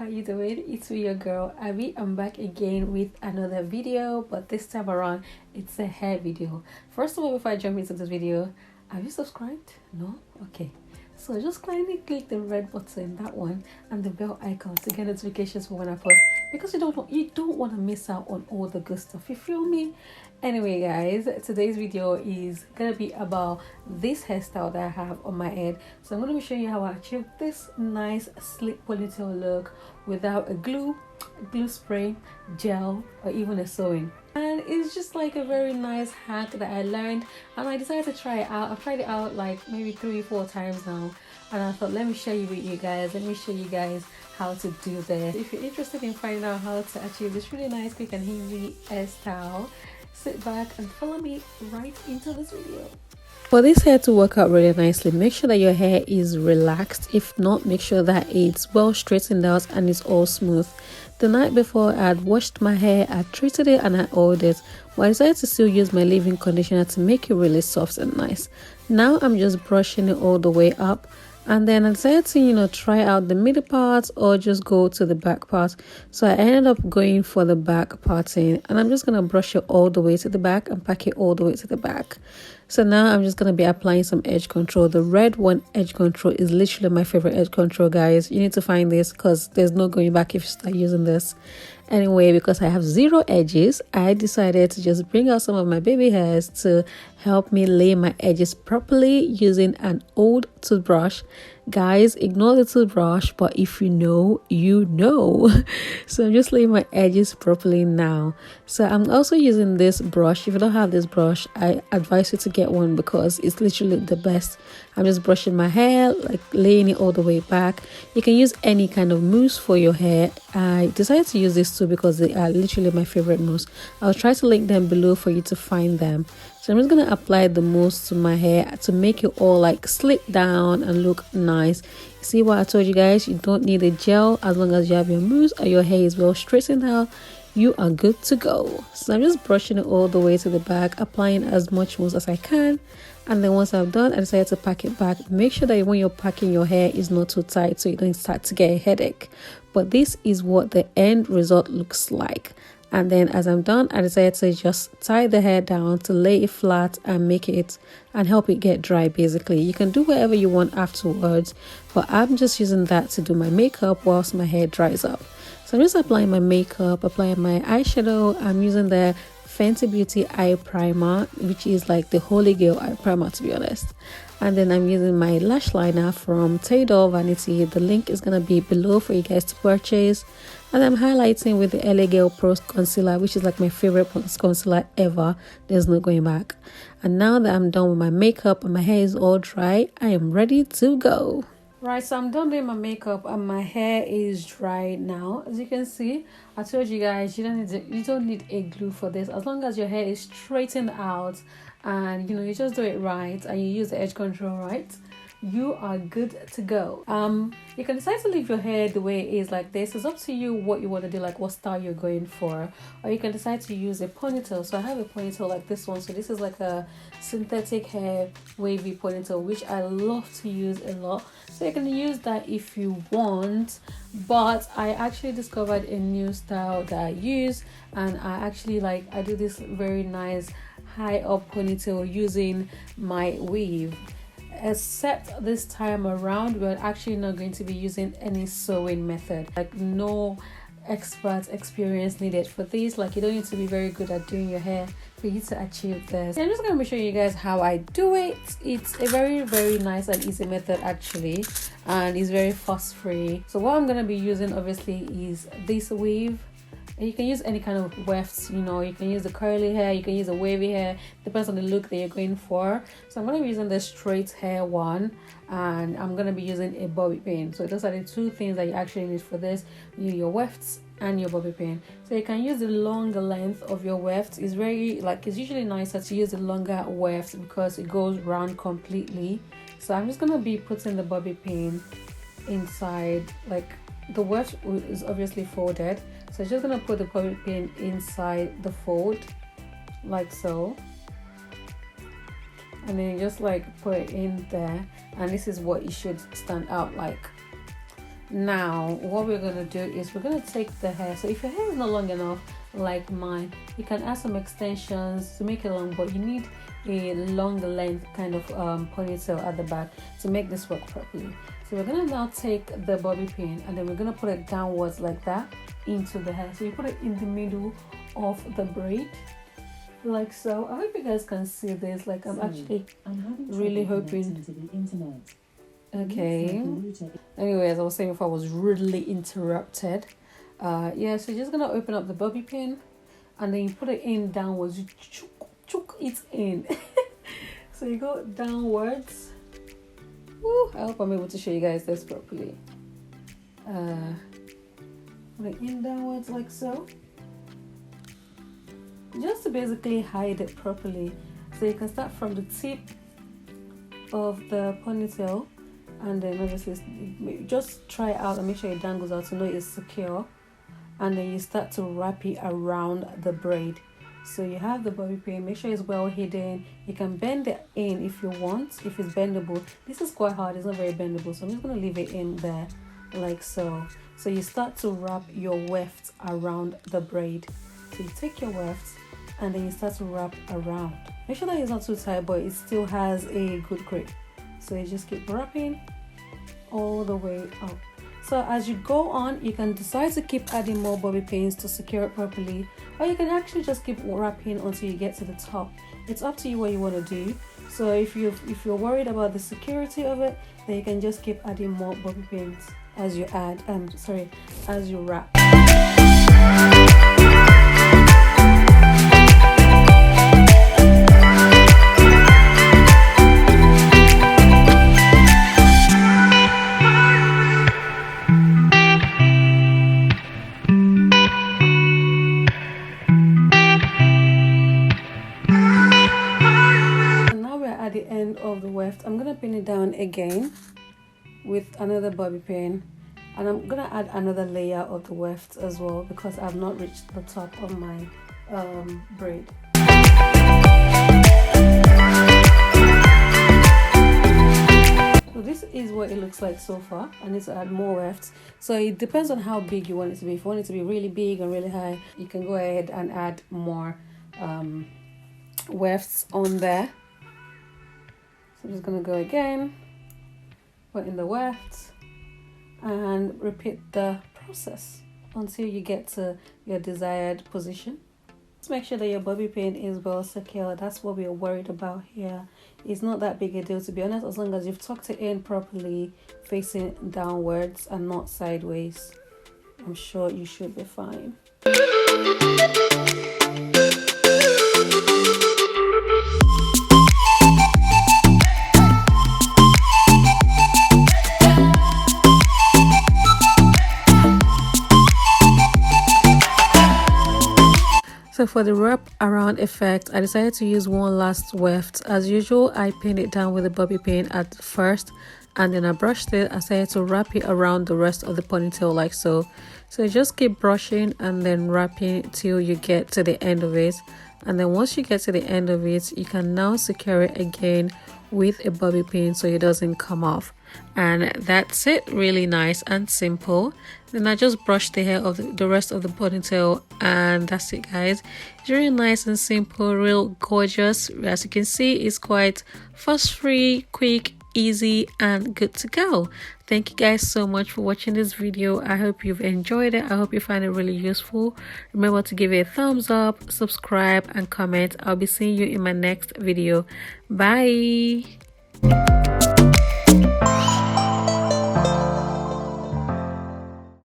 you doing? It's me, your girl Abby. I'm back again with another video, but this time around it's a hair video. First of all, before I jump into this video, have you subscribed? No? Okay, so just kindly click the red button, that one, and the bell icon to get notifications for when I post, because you don't want to miss out on all the good stuff, you feel me? Anyway guys, today's video is gonna be about this hairstyle that I have on my head. So I'm gonna be showing you how I achieve this nice slick ponytail look without a glue spray, gel, or even a sewing. And it's just like a very nice hack that I learned, and I decided to try it out. I've tried it out like maybe 3-4 times now, and I thought, let me share it with you guys. Let me show you guys how to do this. If you're interested in finding out how to achieve this really nice, quick and easy hairstyle, sit back and follow me right into this video. For this hair to work out really nicely, make sure that your hair is relaxed. If not, make sure that it's well straightened out and it's all smooth. The night before, I had washed my hair, I treated it and I oiled it, but I decided to still use my leave-in conditioner to make it really soft and nice. Now I'm just brushing it all the way up, and then I decided to try out the middle part or just go to the back part. So I ended up going for the back parting, and I'm just gonna brush it all the way to the back and pack it all the way to the back. So now I'm just going to be applying some edge control. The red one edge control is literally my favorite edge control, guys. You need to find this because there's no going back if you start using this. Anyway, because I have 0 edges, I decided to just bring out some of my baby hairs to help me lay my edges properly using an old toothbrush. Guys, ignore the toothbrush, but if you know, you know. So I'm just laying my edges properly now. So I'm also using this brush. If you don't have this brush, I advise you to get one because it's literally the best. I'm just brushing my hair, like laying it all the way back. You can use any kind of mousse for your hair. I decided to use this too because they are literally my favorite mousse. I'll try to link them below for you to find them. So I'm just going to apply the mousse to my hair to make it all like slip down and look nice. See what I told you guys? You don't need a gel. As long as you have your mousse or your hair is well straightened out, you are good to go. So I'm just brushing it all the way to the back, applying as much mousse as I can. And then once I'm done, I decided to pack it back. Make sure that when you're packing your hair is not too tight so you don't start to get a headache. But this is what the end result looks like. And then as I'm done, I decided to just tie the hair down to lay it flat and make it and help it get dry. Basically, you can do whatever you want afterwards, but I'm just using that to do my makeup whilst my hair dries up. So I'm just applying my makeup, applying my eyeshadow. I'm using the Fenty Beauty eye primer, which is like the holy girl eye primer, to be honest. And then I'm using my lash liner from Tay-Doll Vanity. The link is gonna be below for you guys to purchase. And I'm highlighting with the LA Girl Pro concealer, which is like my favorite concealer ever. There's no going back. And now that I'm done with my makeup and my hair is all dry, I am ready to go. Right, so I'm done doing my makeup and my hair is dry now. As you can see, I told you guys you don't need a glue for this. As long as your hair is straightened out and you just do it right and you use the edge control right, you are good to go. You can decide to leave your hair the way it is like this. It's up to you what you want to do, like what style you're going for, or you can decide to use a ponytail. So I have a ponytail like this one. So this is like a synthetic hair wavy ponytail, which I love to use a lot. So you can use that if you want, but I actually discovered a new style that I use, and I do this very nice high up ponytail using my weave. Except this time around, we're actually not going to be using any sewing method. Like, no expert experience needed for this. Like, you don't need to be very good at doing your hair for you to achieve this. I'm just going to be showing you guys how I do it. It's a very, very nice and easy method actually, and it's very fuss free. So what I'm going to be using obviously is this weave. You can use any kind of wefts, you can use the curly hair, you can use the wavy hair, depends on the look that you're going for. So I'm going to be using the straight hair one, and I'm going to be using a bobby pin. So those are the 2 things that you actually need for this: your wefts and your bobby pin. So you can use the longer length of your weft. It's usually nicer to use the longer weft because it goes round completely. So I'm just going to be putting the bobby pin inside, like the weft is obviously folded. So I'm just going to put the bobby pin inside the fold, like so. And then just like put it in there. And this is what it should stand out like. Now what we're gonna do is we're gonna take the hair. So if your hair is not long enough like mine, you can add some extensions to make it long, but you need a long length kind of ponytail at the back to make this work properly. So we're gonna now take the bobby pin and then we're gonna put it downwards like that into the hair. So you put it in the middle of the braid like so. I hope you guys can see this. Like I'm actually really hoping. Okay, anyways, I was saying before I was rudely interrupted. Yeah, so you're just gonna open up the bobby pin and then you put it in downwards. You chook it in. So you go downwards. Ooh, I hope I'm able to show you guys this properly. Put it in downwards like so, just to basically hide it properly. So you can start from the tip of the ponytail, and then obviously just try it out and make sure it dangles out to know it's secure, and then you start to wrap it around the braid. So you have the bobby pin, make sure it's well hidden. You can bend it in if you want, if it's bendable. This is quite hard, it's not very bendable, so I'm just going to leave it in there like so. So you start to wrap your wefts around the braid. So you take your wefts and then you start to wrap around. Make sure that it's not too tight, but it still has a good grip. So you just keep wrapping all the way up. So as you go on, you can decide to keep adding more bobby pins to secure it properly, or you can actually just keep wrapping until you get to the top. It's up to you what you want to do. So if you're worried about the security of it, then you can just keep adding more bobby pins as you as you wrap. At the end of the weft, I'm gonna pin it down again with another bobby pin, and I'm gonna add another layer of the weft as well because I've not reached the top of my braid. So this is what it looks like so far. I need to add more wefts, so it depends on how big you want it to be. If you want it to be really big and really high, you can go ahead and add more wefts on there. So I'm just going to go again, put in the wefts, and repeat the process until you get to your desired position. Just make sure that your bobby pin is well secure. That's what we are worried about here. It's not that big a deal, to be honest, as long as you've tucked it in properly, facing downwards and not sideways. I'm sure you should be fine. So for the wrap around effect, I decided to use one last weft. As usual, I pinned it down with a bobby pin at first, and then I brushed it. I decided to wrap it around the rest of the ponytail like so. So just keep brushing and then wrapping till you get to the end of it. And then once you get to the end of it, you can now secure it again with a bobby pin so it doesn't come off. And that's it, really nice and simple. Then I just brushed the hair of the rest of the ponytail, and that's it, guys. It's really nice and simple, real gorgeous. As you can see, it's quite fuss-free, quick, easy, and good to go. Thank you guys so much for watching this video. I hope you've enjoyed it. I hope you find it really useful. Remember to give it a thumbs up, subscribe, and comment. I'll be seeing you in my next video. Bye.